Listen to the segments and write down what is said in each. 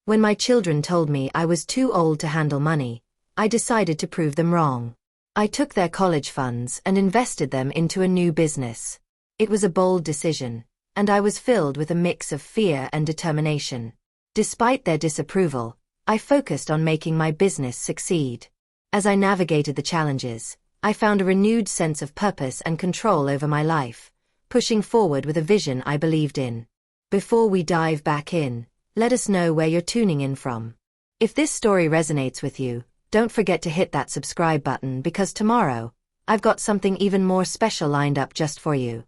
When my children told me I was too old to handle money, I decided to prove them wrong. I took their college funds and invested them into a new business. It was a bold decision, and I was filled with a mix of fear and determination. Despite their disapproval, I focused on making my business succeed. As I navigated the challenges, I found a renewed sense of purpose and control over my life, pushing forward with a vision I believed in. Before we dive back in, let us know where you're tuning in from. If this story resonates with you, don't forget to hit that subscribe button because tomorrow, I've got something even more special lined up just for you.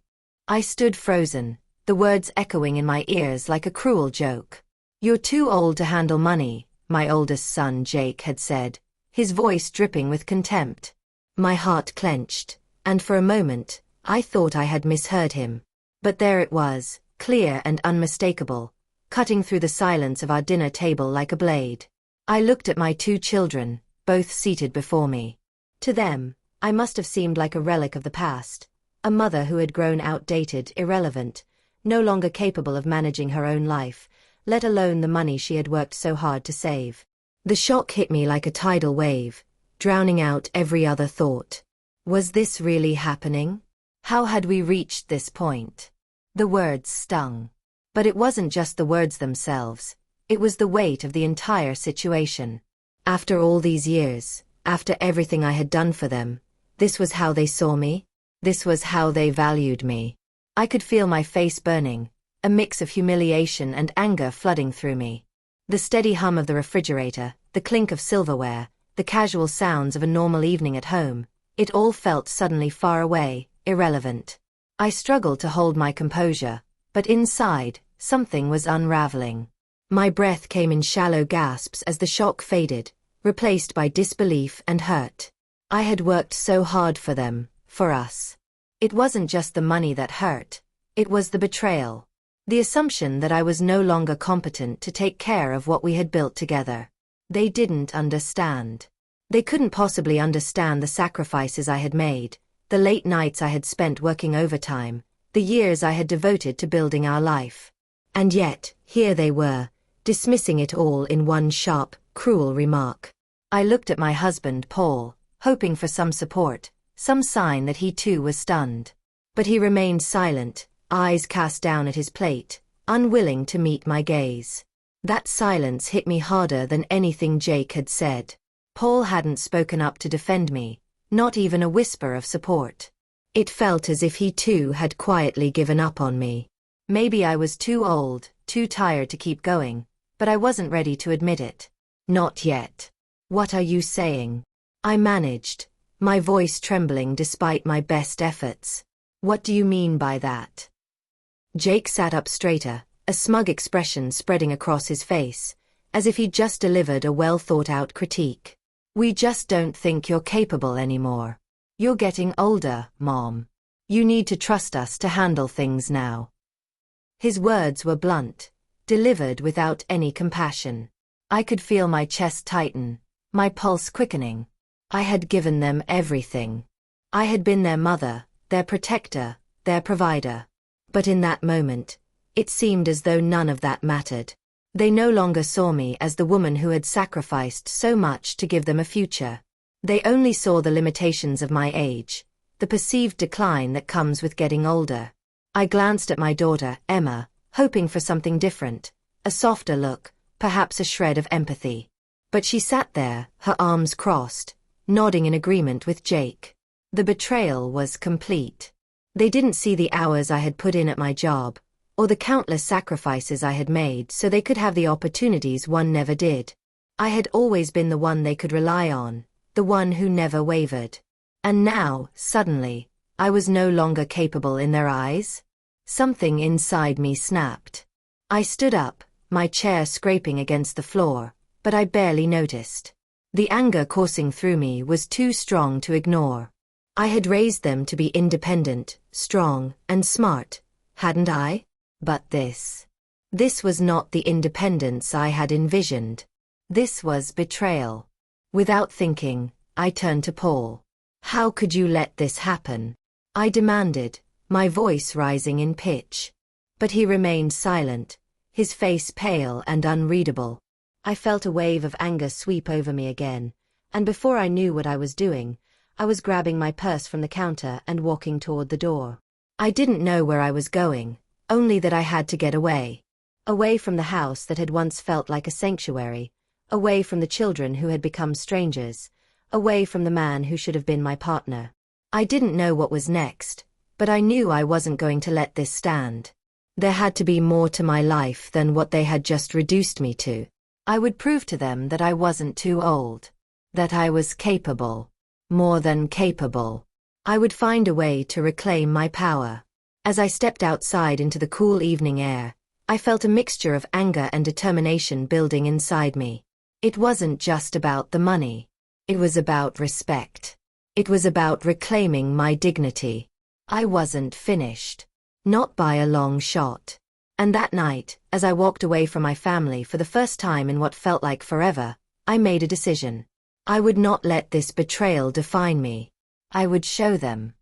I stood frozen, the words echoing in my ears like a cruel joke. "You're too old to handle money," my oldest son Jake had said, his voice dripping with contempt. My heart clenched, and for a moment, I thought I had misheard him. But there it was, clear and unmistakable, cutting through the silence of our dinner table like a blade. I looked at my two children, both seated before me. To them, I must have seemed like a relic of the past, a mother who had grown outdated, irrelevant, no longer capable of managing her own life, let alone the money she had worked so hard to save. The shock hit me like a tidal wave, drowning out every other thought. Was this really happening? How had we reached this point? The words stung. But it wasn't just the words themselves, it was the weight of the entire situation. After all these years, after everything I had done for them, this was how they saw me? This was how they valued me. I could feel my face burning, a mix of humiliation and anger flooding through me. The steady hum of the refrigerator, the clink of silverware, the casual sounds of a normal evening at home, it all felt suddenly far away, irrelevant. I struggled to hold my composure, but inside, something was unraveling. My breath came in shallow gasps as the shock faded, replaced by disbelief and hurt. I had worked so hard for them, for us. It wasn't just the money that hurt, it was the betrayal. The assumption that I was no longer competent to take care of what we had built together. They didn't understand. They couldn't possibly understand the sacrifices I had made, the late nights I had spent working overtime, the years I had devoted to building our life. And yet, here they were, dismissing it all in one sharp, cruel remark. I looked at my husband, Paul, hoping for some support, some sign that he too was stunned. But he remained silent, eyes cast down at his plate, unwilling to meet my gaze. That silence hit me harder than anything Jake had said. Paul hadn't spoken up to defend me, not even a whisper of support. It felt as if he too had quietly given up on me. Maybe I was too old, too tired to keep going, but I wasn't ready to admit it. Not yet. "What are you saying?" I managed, my voice trembling despite my best efforts. "What do you mean by that?" Jake sat up straighter, a smug expression spreading across his face, as if he'd just delivered a well-thought-out critique. "We just don't think you're capable anymore. You're getting older, Mom. You need to trust us to handle things now." His words were blunt, delivered without any compassion. I could feel my chest tighten, my pulse quickening. I had given them everything. I had been their mother, their protector, their provider. But in that moment, it seemed as though none of that mattered. They no longer saw me as the woman who had sacrificed so much to give them a future. They only saw the limitations of my age, the perceived decline that comes with getting older. I glanced at my daughter, Emma, hoping for something different, a softer look, perhaps a shred of empathy. But she sat there, her arms crossed, nodding in agreement with Jake. The betrayal was complete. They didn't see the hours I had put in at my job, or the countless sacrifices I had made so they could have the opportunities one never did. I had always been the one they could rely on, the one who never wavered. And now, suddenly, I was no longer capable in their eyes? Something inside me snapped. I stood up, my chair scraping against the floor, but I barely noticed. The anger coursing through me was too strong to ignore. I had raised them to be independent, strong, and smart, hadn't I? But this was not the independence I had envisioned. This was betrayal. Without thinking, I turned to Paul. "How could you let this happen?" I demanded, my voice rising in pitch. But he remained silent, his face pale and unreadable. I felt a wave of anger sweep over me again, and before I knew what I was doing, I was grabbing my purse from the counter and walking toward the door. I didn't know where I was going, only that I had to get away. Away from the house that had once felt like a sanctuary, away from the children who had become strangers, away from the man who should have been my partner. I didn't know what was next, but I knew I wasn't going to let this stand. There had to be more to my life than what they had just reduced me to. I would prove to them that I wasn't too old, that I was capable, more than capable. I would find a way to reclaim my power. As I stepped outside into the cool evening air, I felt a mixture of anger and determination building inside me. It wasn't just about the money. It was about respect. It was about reclaiming my dignity. I wasn't finished. Not by a long shot. And that night, as I walked away from my family for the first time in what felt like forever, I made a decision. I would not let this betrayal define me. I would show them.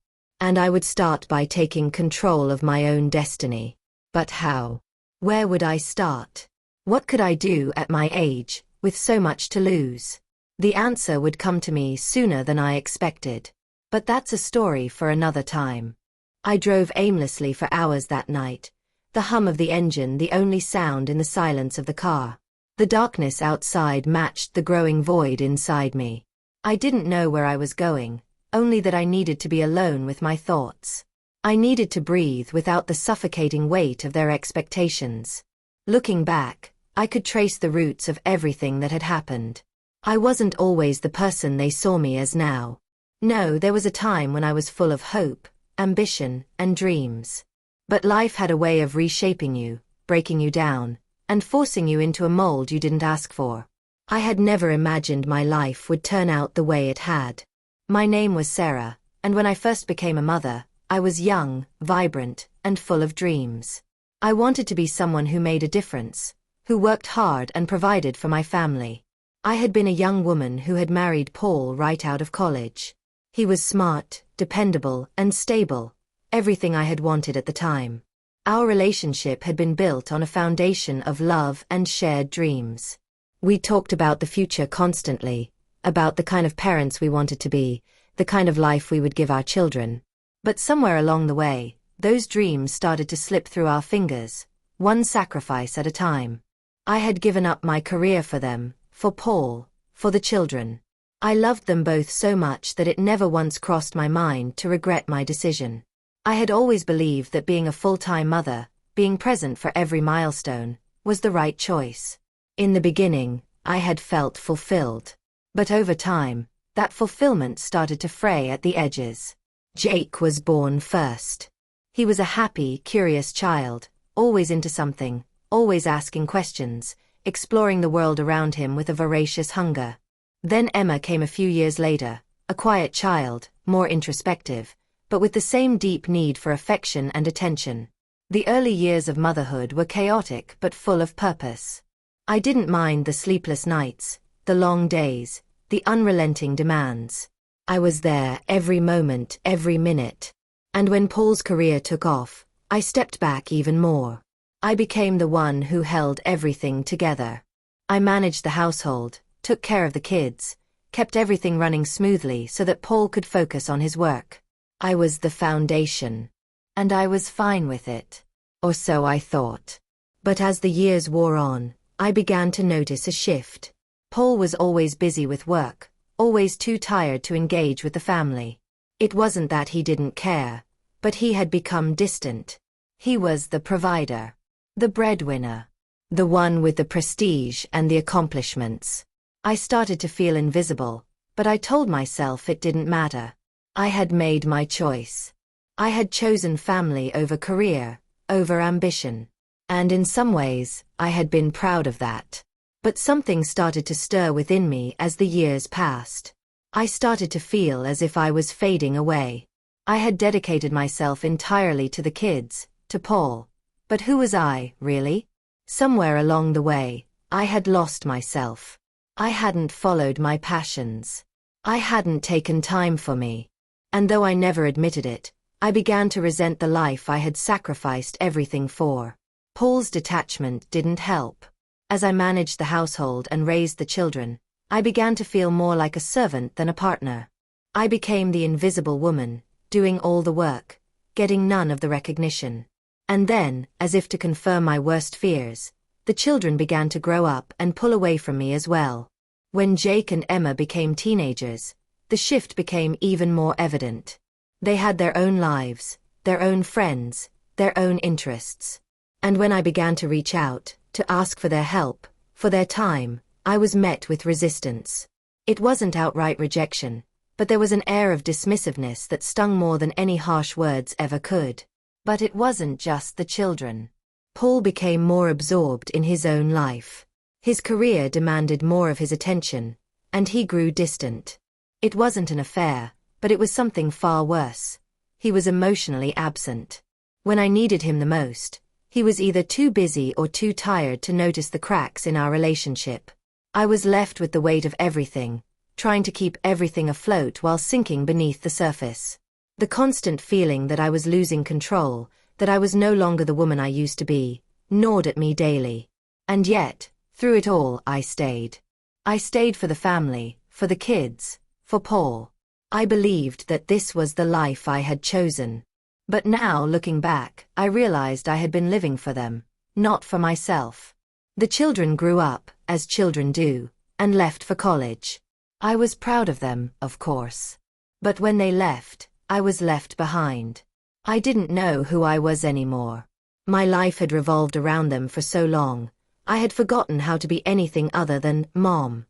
And I would start by taking control of my own destiny. But how? Where would I start? What could I do at my age, with so much to lose? The answer would come to me sooner than I expected. But that's a story for another time. I drove aimlessly for hours that night, the hum of the engine the only sound in the silence of the car. The darkness outside matched the growing void inside me. I didn't know where I was going, only that I needed to be alone with my thoughts. I needed to breathe without the suffocating weight of their expectations. Looking back, I could trace the roots of everything that had happened. I wasn't always the person they saw me as now. No, there was a time when I was full of hope, ambition, and dreams. But life had a way of reshaping you, breaking you down, and forcing you into a mold you didn't ask for. I had never imagined my life would turn out the way it had. My name was Sarah, and when I first became a mother, I was young, vibrant, and full of dreams. I wanted to be someone who made a difference, who worked hard and provided for my family. I had been a young woman who had married Paul right out of college. He was smart, dependable, and stable, everything I had wanted at the time. Our relationship had been built on a foundation of love and shared dreams. We talked about the future constantly, about the kind of parents we wanted to be, the kind of life we would give our children. But somewhere along the way, those dreams started to slip through our fingers, one sacrifice at a time. I had given up my career for them, for Paul, for the children. I loved them both so much that it never once crossed my mind to regret my decision. I had always believed that being a full-time mother, being present for every milestone, was the right choice. In the beginning, I had felt fulfilled. But over time, that fulfillment started to fray at the edges. Jake was born first. He was a happy, curious child, always into something, always asking questions, exploring the world around him with a voracious hunger. Then Emma came a few years later, a quiet child, more introspective, but with the same deep need for affection and attention. The early years of motherhood were chaotic but full of purpose. I didn't mind the sleepless nights, the long days, the unrelenting demands. I was there every moment, every minute. And when Paul's career took off, I stepped back even more. I became the one who held everything together. I managed the household, took care of the kids, kept everything running smoothly so that Paul could focus on his work. I was the foundation. And I was fine with it. Or so I thought. But as the years wore on, I began to notice a shift. Paul was always busy with work, always too tired to engage with the family. It wasn't that he didn't care, but he had become distant. He was the provider, the breadwinner, the one with the prestige and the accomplishments. I started to feel invisible, but I told myself it didn't matter. I had made my choice. I had chosen family over career, over ambition. And in some ways, I had been proud of that. But something started to stir within me as the years passed. I started to feel as if I was fading away. I had dedicated myself entirely to the kids, to Paul. But who was I, really? Somewhere along the way, I had lost myself. I hadn't followed my passions. I hadn't taken time for me. And though I never admitted it, I began to resent the life I had sacrificed everything for. Paul's detachment didn't help. As I managed the household and raised the children, I began to feel more like a servant than a partner. I became the invisible woman, doing all the work, getting none of the recognition. And then, as if to confirm my worst fears, the children began to grow up and pull away from me as well. When Jake and Emma became teenagers, the shift became even more evident. They had their own lives, their own friends, their own interests. And when I began to reach out, to ask for their help, for their time, I was met with resistance. It wasn't outright rejection, but there was an air of dismissiveness that stung more than any harsh words ever could. But it wasn't just the children. Paul became more absorbed in his own life. His career demanded more of his attention, and he grew distant. It wasn't an affair, but it was something far worse. He was emotionally absent. When I needed him the most, he was either too busy or too tired to notice the cracks in our relationship. I was left with the weight of everything, trying to keep everything afloat while sinking beneath the surface. The constant feeling that I was losing control, that I was no longer the woman I used to be, gnawed at me daily. And yet, through it all, I stayed. I stayed for the family, for the kids, for Paul. I believed that this was the life I had chosen. But now, looking back, I realized I had been living for them, not for myself. The children grew up, as children do, and left for college. I was proud of them, of course. But when they left, I was left behind. I didn't know who I was anymore. My life had revolved around them for so long, I had forgotten how to be anything other than Mom.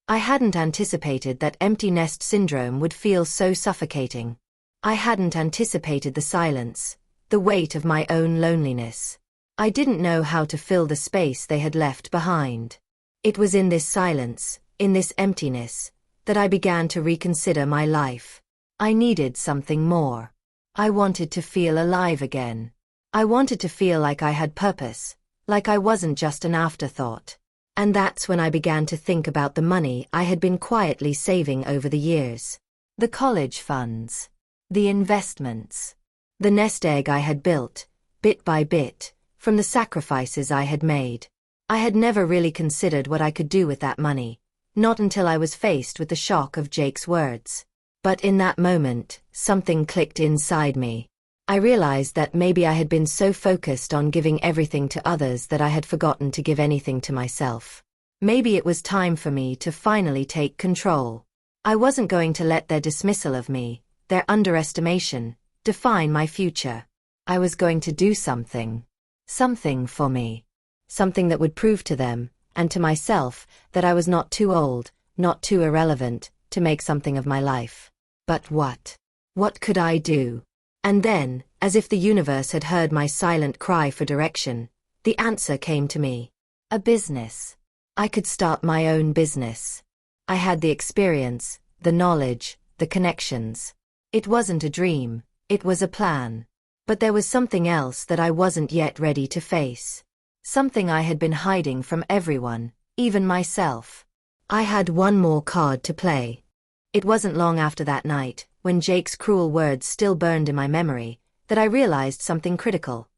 I hadn't anticipated that empty nest syndrome would feel so suffocating. I hadn't anticipated the silence, the weight of my own loneliness. I didn't know how to fill the space they had left behind. It was in this silence, in this emptiness, that I began to reconsider my life. I needed something more. I wanted to feel alive again. I wanted to feel like I had purpose, like I wasn't just an afterthought. And that's when I began to think about the money I had been quietly saving over the years. The college funds. The investments. The nest egg I had built, bit by bit, from the sacrifices I had made. I had never really considered what I could do with that money, not until I was faced with the shock of Jake's words. But in that moment, something clicked inside me. I realized that maybe I had been so focused on giving everything to others that I had forgotten to give anything to myself. Maybe it was time for me to finally take control. I wasn't going to let their dismissal of me, their underestimation, define my future. I was going to do something. Something for me. Something that would prove to them, and to myself, that I was not too old, not too irrelevant, to make something of my life. But what? What could I do? And then, as if the universe had heard my silent cry for direction, the answer came to me. A business. I could start my own business. I had the experience, the knowledge, the connections. It wasn't a dream, it was a plan. But there was something else that I wasn't yet ready to face. Something I had been hiding from everyone, even myself. I had one more card to play. It wasn't long after that night, when Jake's cruel words still burned in my memory, that I realized something critical.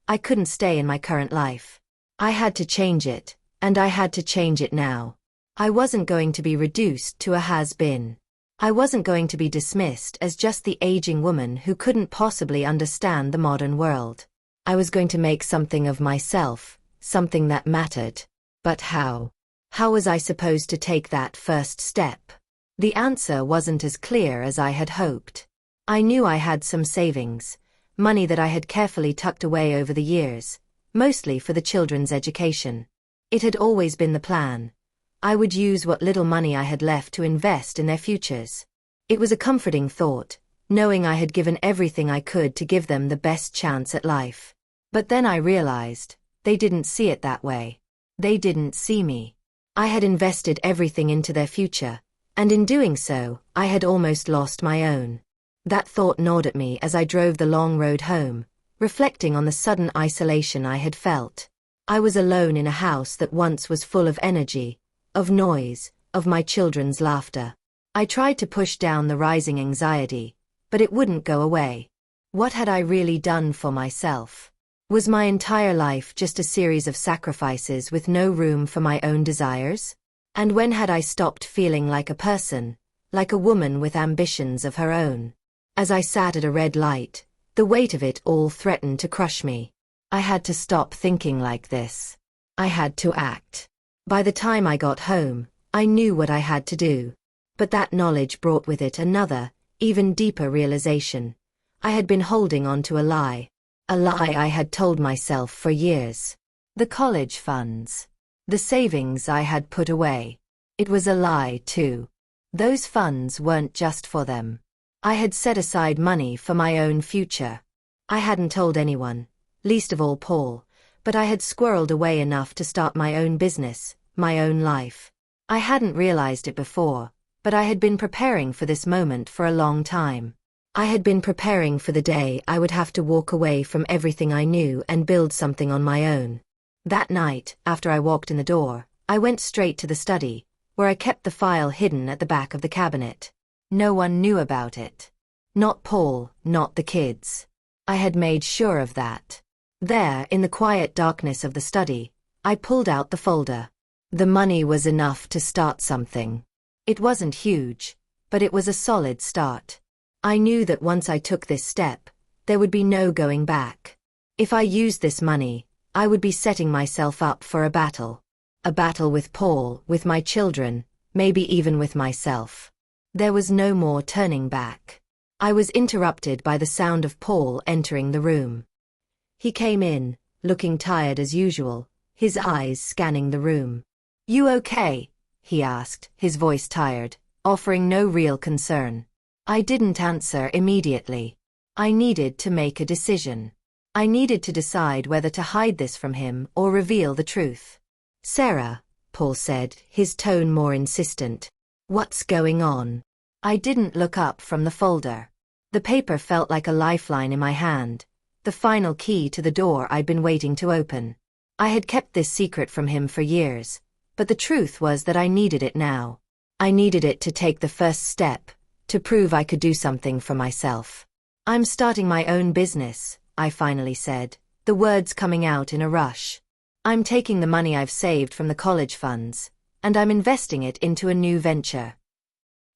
I couldn't stay in my current life. I had to change it, and I had to change it now. I wasn't going to be reduced to a has-been. I wasn't going to be dismissed as just the aging woman who couldn't possibly understand the modern world. I was going to make something of myself, something that mattered. But how? How was I supposed to take that first step? The answer wasn't as clear as I had hoped. I knew I had some savings, money that I had carefully tucked away over the years, mostly for the children's education. It had always been the plan. I would use what little money I had left to invest in their futures. It was a comforting thought, knowing I had given everything I could to give them the best chance at life. But then I realized, they didn't see it that way. They didn't see me. I had invested everything into their future, and in doing so, I had almost lost my own. That thought gnawed at me as I drove the long road home, reflecting on the sudden isolation I had felt. I was alone in a house that once was full of energy, of noise, of my children's laughter. I tried to push down the rising anxiety, but it wouldn't go away. What had I really done for myself? Was my entire life just a series of sacrifices with no room for my own desires? And when had I stopped feeling like a person, like a woman with ambitions of her own? As I sat at a red light, the weight of it all threatened to crush me. I had to stop thinking like this. I had to act. By the time I got home, I knew what I had to do. But that knowledge brought with it another, even deeper realization. I had been holding on to a lie I had told myself for years. The college funds. The savings I had put away. It was a lie, too. Those funds weren't just for them. I had set aside money for my own future. I hadn't told anyone, least of all Paul, but I had squirreled away enough to start my own business, my own life. I hadn't realized it before, but I had been preparing for this moment for a long time. I had been preparing for the day I would have to walk away from everything I knew and build something on my own. That night, after I walked in the door, I went straight to the study, where I kept the file hidden at the back of the cabinet. No one knew about it. Not Paul, not the kids. I had made sure of that. There, in the quiet darkness of the study, I pulled out the folder. The money was enough to start something. It wasn't huge, but it was a solid start. I knew that once I took this step, there would be no going back. If I used this money, I would be setting myself up for a battle. A battle with Paul, with my children, maybe even with myself. There was no more turning back. I was interrupted by the sound of Paul entering the room. He came in, looking tired as usual, his eyes scanning the room. "You okay?" he asked, his voice tired, offering no real concern. I didn't answer immediately. I needed to make a decision. I needed to decide whether to hide this from him or reveal the truth. "Sarah," Paul said, his tone more insistent. "What's going on?" I didn't look up from the folder. The paper felt like a lifeline in my hand, the final key to the door I'd been waiting to open. I had kept this secret from him for years, but the truth was that I needed it now. I needed it to take the first step, to prove I could do something for myself. "I'm starting my own business," I finally said, the words coming out in a rush. "I'm taking the money I've saved from the college funds, and I'm investing it into a new venture."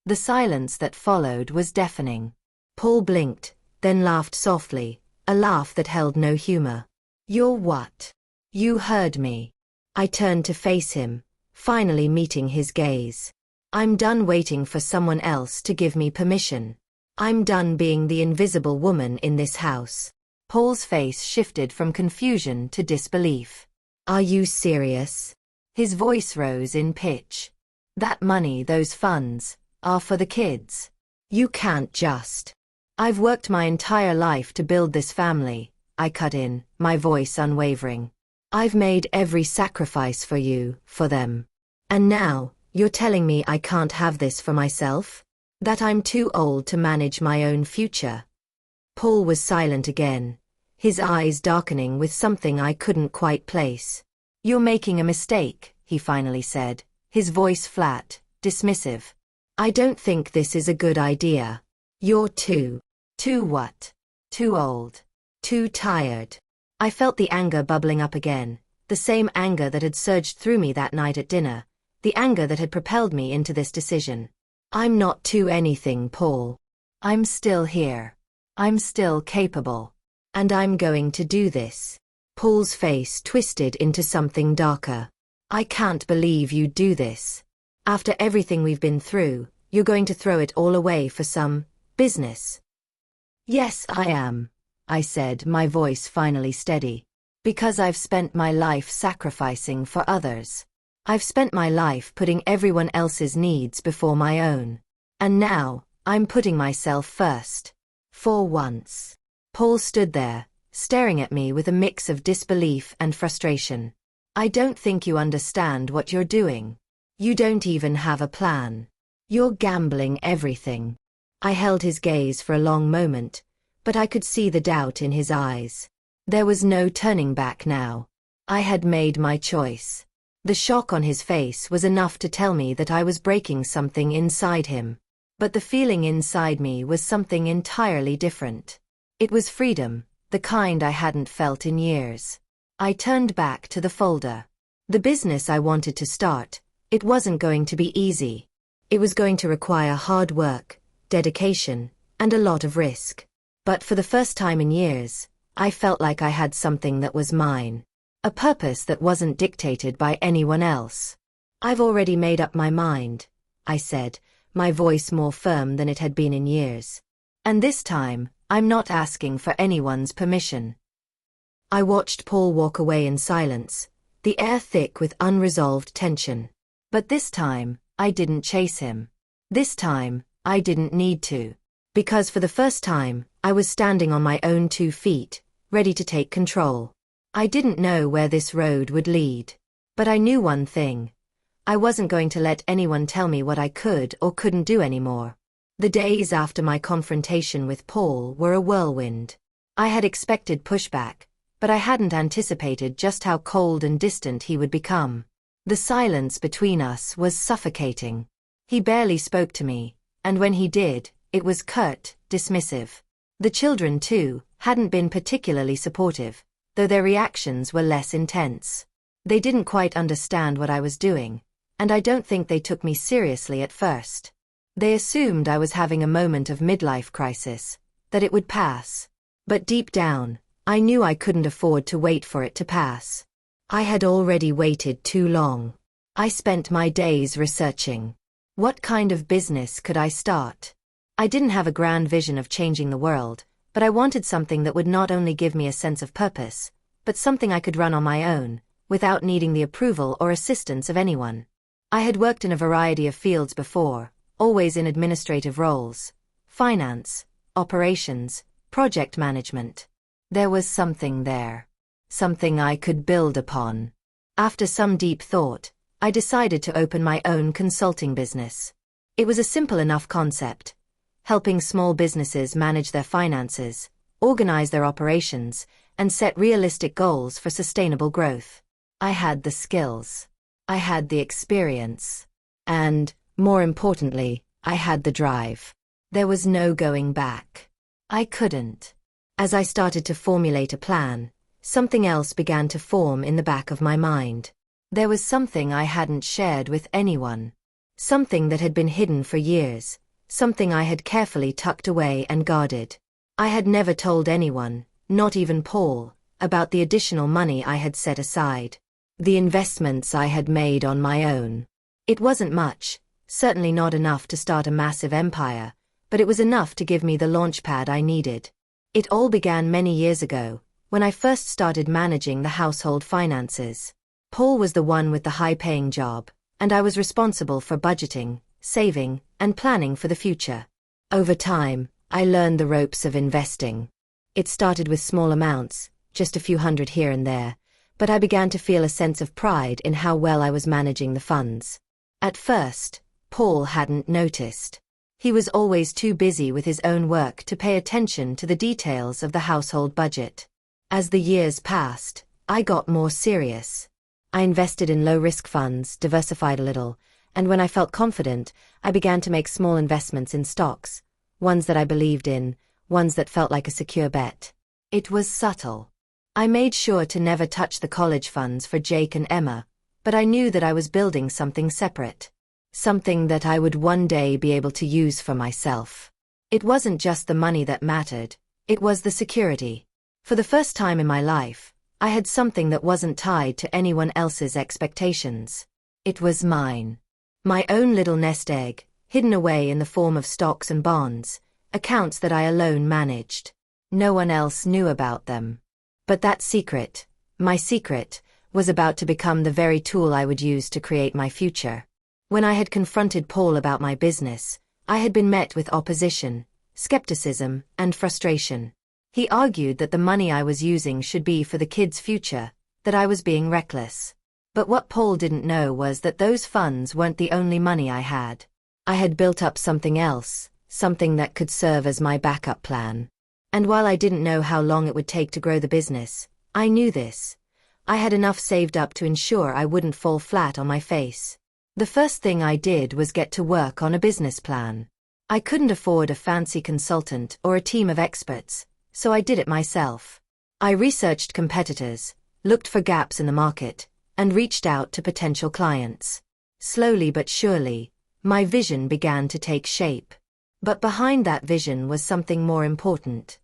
The silence that followed was deafening. Paul blinked, then laughed softly, a laugh that held no humor. "You're what?" "You heard me." I turned to face him, finally meeting his gaze. "I'm done waiting for someone else to give me permission. I'm done being the invisible woman in this house." Paul's face shifted from confusion to disbelief. "Are you serious?" His voice rose in pitch. "That money, those funds, are for the kids. You can't just." "I've worked my entire life to build this family," I cut in, my voice unwavering. "I've made every sacrifice for you, for them. And now, you're telling me I can't have this for myself? That I'm too old to manage my own future?" Paul was silent again, his eyes darkening with something I couldn't quite place. "You're making a mistake," he finally said, his voice flat, dismissive. "I don't think this is a good idea. You're too what? Too old. Too tired." I felt the anger bubbling up again, the same anger that had surged through me that night at dinner, the anger that had propelled me into this decision. "I'm not too anything, Paul. I'm still here. I'm still capable. And I'm going to do this." Paul's face twisted into something darker. "I can't believe you do this. After everything we've been through, you're going to throw it all away for some business." "Yes, I am," I said, my voice finally steady. "Because I've spent my life sacrificing for others. I've spent my life putting everyone else's needs before my own. And now, I'm putting myself first. For once." Paul stood there, staring at me with a mix of disbelief and frustration. "I don't think you understand what you're doing. You don't even have a plan. You're gambling everything." I held his gaze for a long moment, but I could see the doubt in his eyes. There was no turning back now. I had made my choice. The shock on his face was enough to tell me that I was breaking something inside him. But the feeling inside me was something entirely different. It was freedom, the kind I hadn't felt in years. I turned back to the folder. The business I wanted to start, it wasn't going to be easy. It was going to require hard work, dedication, and a lot of risk. But for the first time in years, I felt like I had something that was mine. A purpose that wasn't dictated by anyone else. I've already made up my mind, I said, my voice more firm than it had been in years. And this time, I'm not asking for anyone's permission. I watched Paul walk away in silence, the air thick with unresolved tension. But this time, I didn't chase him. This time, I didn't need to. Because for the first time, I was standing on my own 2 feet, ready to take control. I didn't know where this road would lead. But I knew one thing. I wasn't going to let anyone tell me what I could or couldn't do anymore. The days after my confrontation with Paul were a whirlwind. I had expected pushback, but I hadn't anticipated just how cold and distant he would become. The silence between us was suffocating. He barely spoke to me, and when he did, it was curt, dismissive. The children, too, hadn't been particularly supportive, though their reactions were less intense. They didn't quite understand what I was doing, and I don't think they took me seriously at first. They assumed I was having a moment of midlife crisis, that it would pass. But deep down, I knew I couldn't afford to wait for it to pass. I had already waited too long. I spent my days researching. What kind of business could I start? I didn't have a grand vision of changing the world, but I wanted something that would not only give me a sense of purpose, but something I could run on my own, without needing the approval or assistance of anyone. I had worked in a variety of fields before, always in administrative roles, finance, operations, project management. There was something there. Something I could build upon. After some deep thought, I decided to open my own consulting business. It was a simple enough concept, helping small businesses manage their finances, organize their operations, and set realistic goals for sustainable growth. I had the skills. I had the experience. And, more importantly, I had the drive. There was no going back. I couldn't. As I started to formulate a plan, something else began to form in the back of my mind. There was something I hadn't shared with anyone. Something that had been hidden for years, something I had carefully tucked away and guarded. I had never told anyone, not even Paul, about the additional money I had set aside. The investments I had made on my own. It wasn't much, certainly not enough to start a massive empire, but it was enough to give me the launchpad I needed. It all began many years ago, when I first started managing the household finances. Paul was the one with the high-paying job, and I was responsible for budgeting, saving, and planning for the future. Over time, I learned the ropes of investing. It started with small amounts, just a few hundred here and there, but I began to feel a sense of pride in how well I was managing the funds. At first, Paul hadn't noticed. He was always too busy with his own work to pay attention to the details of the household budget. As the years passed, I got more serious. I invested in low-risk funds, diversified a little, and when I felt confident, I began to make small investments in stocks, ones that I believed in, ones that felt like a secure bet. It was subtle. I made sure to never touch the college funds for Jake and Emma, but I knew that I was building something separate. Something that I would one day be able to use for myself. It wasn't just the money that mattered, it was the security. For the first time in my life, I had something that wasn't tied to anyone else's expectations. It was mine. My own little nest egg, hidden away in the form of stocks and bonds, accounts that I alone managed. No one else knew about them. But that secret, my secret, was about to become the very tool I would use to create my future. When I had confronted Paul about my business, I had been met with opposition, skepticism, and frustration. He argued that the money I was using should be for the kids' future, that I was being reckless. But what Paul didn't know was that those funds weren't the only money I had. I had built up something else, something that could serve as my backup plan. And while I didn't know how long it would take to grow the business, I knew this. I had enough saved up to ensure I wouldn't fall flat on my face. The first thing I did was get to work on a business plan. I couldn't afford a fancy consultant or a team of experts, so I did it myself. I researched competitors, looked for gaps in the market, and reached out to potential clients. Slowly but surely, my vision began to take shape. But behind that vision was something more important: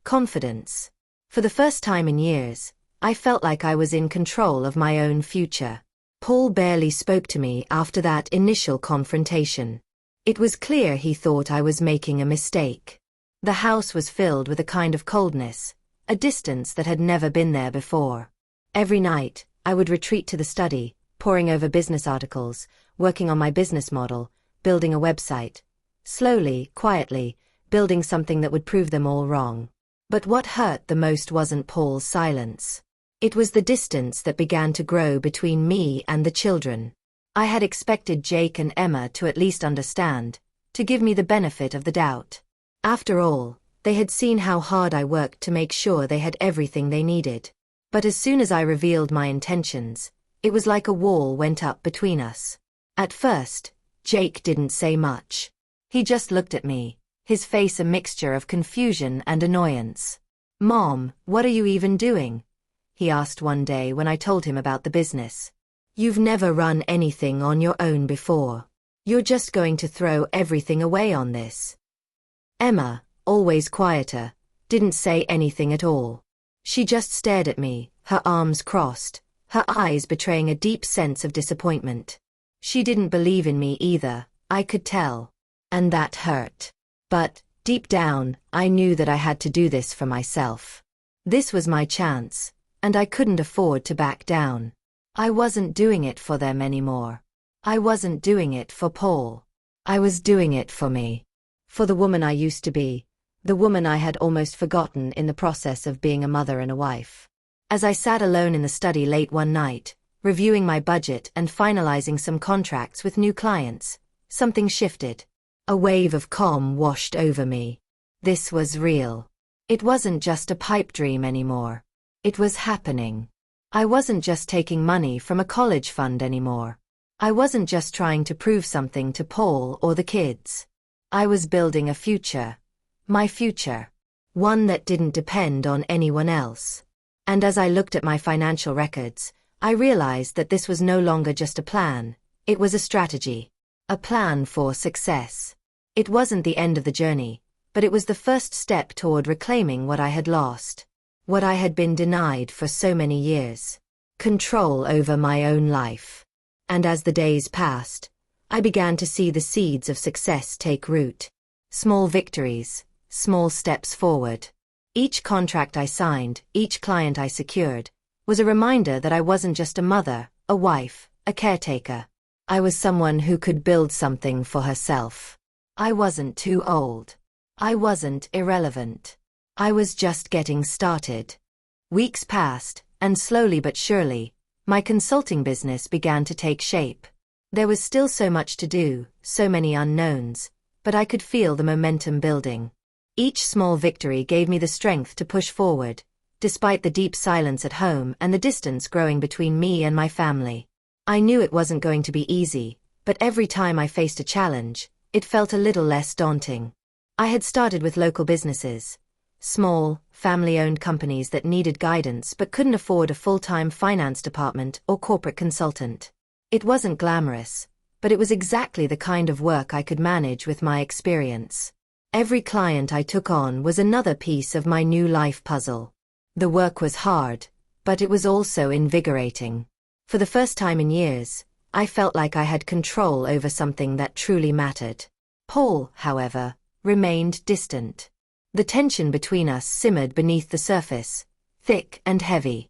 confidence. For the first time in years, I felt like I was in control of my own future. Paul barely spoke to me after that initial confrontation. It was clear he thought I was making a mistake. The house was filled with a kind of coldness, a distance that had never been there before. Every night, I would retreat to the study, poring over business articles, working on my business model, building a website. Slowly, quietly, building something that would prove them all wrong. But what hurt the most wasn't Paul's silence. It was the distance that began to grow between me and the children. I had expected Jake and Emma to at least understand, to give me the benefit of the doubt. After all, they had seen how hard I worked to make sure they had everything they needed. But as soon as I revealed my intentions, it was like a wall went up between us. At first, Jake didn't say much. He just looked at me, his face a mixture of confusion and annoyance. "Mom, what are you even doing?" he asked one day when I told him about the business. "You've never run anything on your own before. You're just going to throw everything away on this." Emma, always quieter, didn't say anything at all. She just stared at me, her arms crossed, her eyes betraying a deep sense of disappointment. She didn't believe in me either, I could tell. And that hurt. But, deep down, I knew that I had to do this for myself. This was my chance, and I couldn't afford to back down. I wasn't doing it for them anymore. I wasn't doing it for Paul. I was doing it for me. For the woman I used to be, the woman I had almost forgotten in the process of being a mother and a wife. As I sat alone in the study late one night, reviewing my budget and finalizing some contracts with new clients, something shifted. A wave of calm washed over me. This was real. It wasn't just a pipe dream anymore. It was happening. I wasn't just taking money from a college fund anymore. I wasn't just trying to prove something to Paul or the kids. I was building a future. My future. One that didn't depend on anyone else. And as I looked at my financial records, I realized that this was no longer just a plan, it was a strategy. A plan for success. It wasn't the end of the journey, but it was the first step toward reclaiming what I had lost. What I had been denied for so many years. Control over my own life. And as the days passed, I began to see the seeds of success take root. Small victories, small steps forward. Each contract I signed, each client I secured, was a reminder that I wasn't just a mother, a wife, a caretaker. I was someone who could build something for herself. I wasn't too old. I wasn't irrelevant. I was just getting started. Weeks passed, and slowly but surely, my consulting business began to take shape. There was still so much to do, so many unknowns, but I could feel the momentum building. Each small victory gave me the strength to push forward, despite the deep silence at home and the distance growing between me and my family. I knew it wasn't going to be easy, but every time I faced a challenge, it felt a little less daunting. I had started with local businesses. Small, family-owned companies that needed guidance but couldn't afford a full-time finance department or corporate consultant. It wasn't glamorous, but it was exactly the kind of work I could manage with my experience. Every client I took on was another piece of my new life puzzle. The work was hard, but it was also invigorating. For the first time in years, I felt like I had control over something that truly mattered. Paul, however, remained distant. The tension between us simmered beneath the surface, thick and heavy.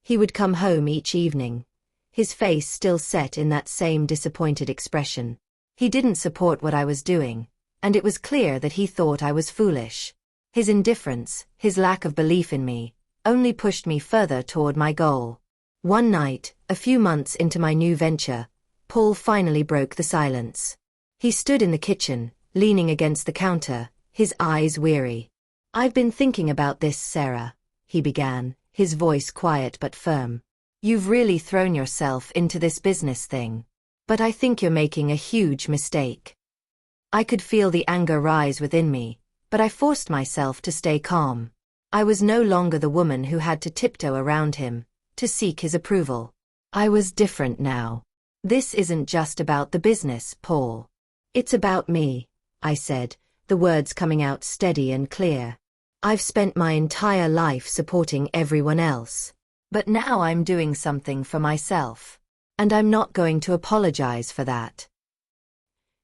He would come home each evening, his face still set in that same disappointed expression. He didn't support what I was doing, and it was clear that he thought I was foolish. His indifference, his lack of belief in me, only pushed me further toward my goal. One night, a few months into my new venture, Paul finally broke the silence. He stood in the kitchen, leaning against the counter, his eyes weary. "I've been thinking about this, Sarah," he began, his voice quiet but firm. "You've really thrown yourself into this business thing. But I think you're making a huge mistake." I could feel the anger rise within me, but I forced myself to stay calm. I was no longer the woman who had to tiptoe around him to seek his approval. I was different now. This isn't just about the business, Paul. It's about me, I said, the words coming out steady and clear. I've spent my entire life supporting everyone else. But now I'm doing something for myself. And I'm not going to apologize for that.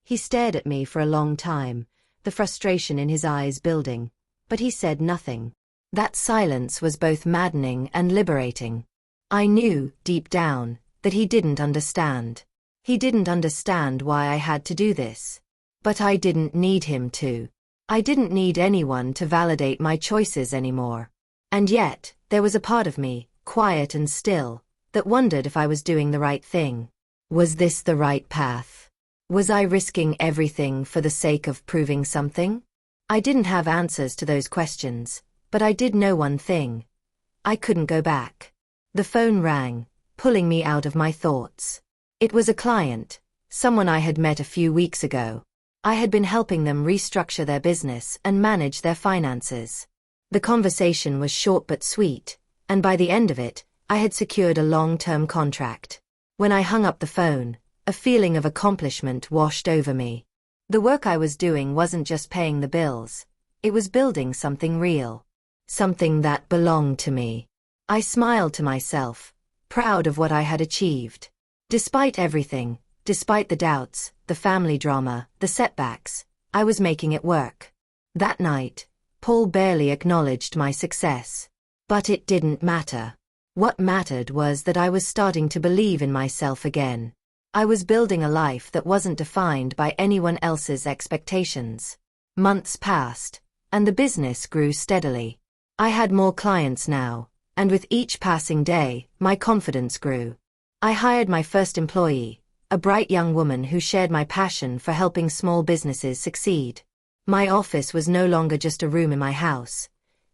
He stared at me for a long time, the frustration in his eyes building, but he said nothing. That silence was both maddening and liberating. I knew, deep down, that he didn't understand. He didn't understand why I had to do this. But I didn't need him to. I didn't need anyone to validate my choices anymore. And yet, there was a part of me, quiet and still, that wondered if I was doing the right thing. Was this the right path? Was I risking everything for the sake of proving something? I didn't have answers to those questions, but I did know one thing. I couldn't go back. The phone rang, pulling me out of my thoughts. It was a client, someone I had met a few weeks ago. I had been helping them restructure their business and manage their finances. The conversation was short but sweet, and by the end of it, I had secured a long-term contract. When I hung up the phone, a feeling of accomplishment washed over me. The work I was doing wasn't just paying the bills. It was building something real. Something that belonged to me. I smiled to myself, proud of what I had achieved. Despite everything, despite the doubts, the family drama, the setbacks, I was making it work. That night, Paul barely acknowledged my success. But it didn't matter. What mattered was that I was starting to believe in myself again. I was building a life that wasn't defined by anyone else's expectations. Months passed, and the business grew steadily. I had more clients now, and with each passing day, my confidence grew. I hired my first employee, a bright young woman who shared my passion for helping small businesses succeed. My office was no longer just a room in my house.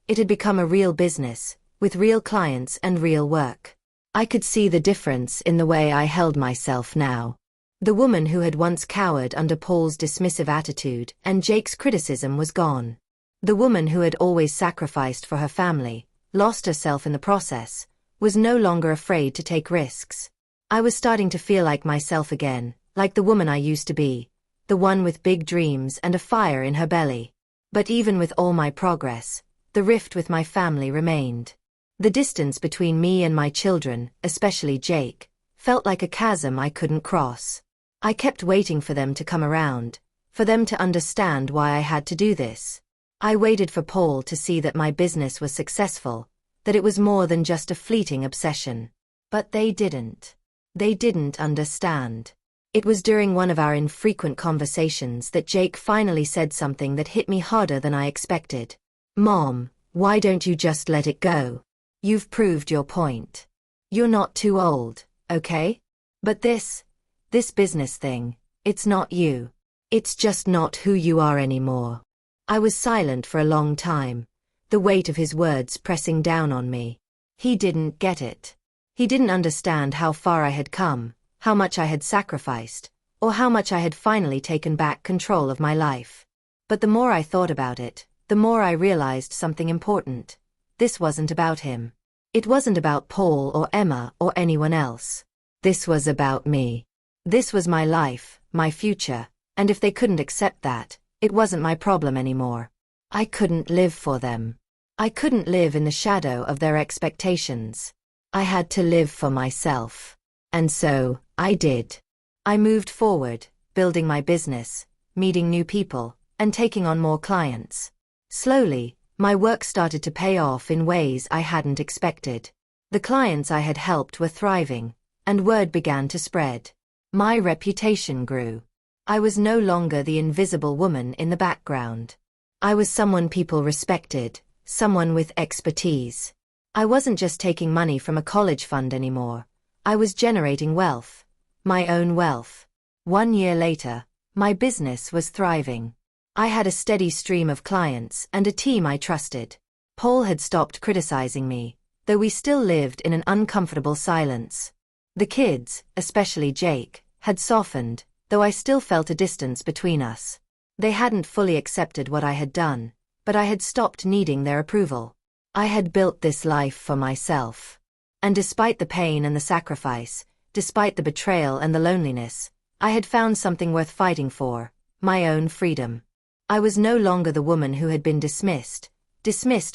It had become a real business, with real clients and real work. I could see the difference in the way I held myself now. The woman who had once cowered under Paul's dismissive attitude and Jake's criticism was gone. The woman who had always sacrificed for her family, lost herself in the process, was no longer afraid to take risks. I was starting to feel like myself again, like the woman I used to be, the one with big dreams and a fire in her belly. But even with all my progress, the rift with my family remained. The distance between me and my children, especially Jake, felt like a chasm I couldn't cross. I kept waiting for them to come around, for them to understand why I had to do this. I waited for Paul to see that my business was successful, that it was more than just a fleeting obsession. But they didn't. They didn't understand. It was during one of our infrequent conversations that Jake finally said something that hit me harder than I expected. "Mom, why don't you just let it go? You've proved your point. You're not too old, okay? But this business thing, it's not you. It's just not who you are anymore." I was silent for a long time, the weight of his words pressing down on me. He didn't get it. He didn't understand how far I had come, how much I had sacrificed, or how much I had finally taken back control of my life. But the more I thought about it, the more I realized something important. This wasn't about him. It wasn't about Paul or Emma or anyone else. This was about me. This was my life, my future, and if they couldn't accept that, it wasn't my problem anymore. I couldn't live for them. I couldn't live in the shadow of their expectations. I had to live for myself. And so, I did. I moved forward, building my business, meeting new people, and taking on more clients. Slowly, my work started to pay off in ways I hadn't expected. The clients I had helped were thriving, and word began to spread. My reputation grew. I was no longer the invisible woman in the background. I was someone people respected, someone with expertise. I wasn't just taking money from a college fund anymore. I was generating wealth. My own wealth. 1 year later, my business was thriving. I had a steady stream of clients and a team I trusted. Paul had stopped criticizing me, though we still lived in an uncomfortable silence. The kids, especially Jake, had softened, though I still felt a distance between us. They hadn't fully accepted what I had done, but I had stopped needing their approval. I had built this life for myself. And despite the pain and the sacrifice, despite the betrayal and the loneliness, I had found something worth fighting for, my own freedom. I was no longer the woman who had been dismissed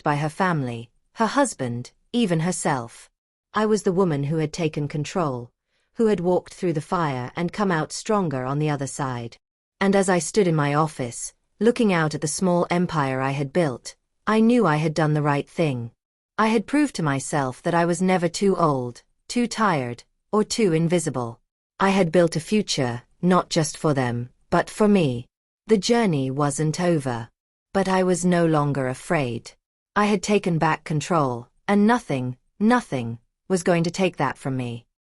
by her family, her husband, even herself. I was the woman who had taken control, who had walked through the fire and come out stronger on the other side. And as I stood in my office, looking out at the small empire I had built, I knew I had done the right thing. I had proved to myself that I was never too old, too tired, or too invisible. I had built a future, not just for them, but for me. The journey wasn't over. But I was no longer afraid. I had taken back control, and nothing was going to take that from me.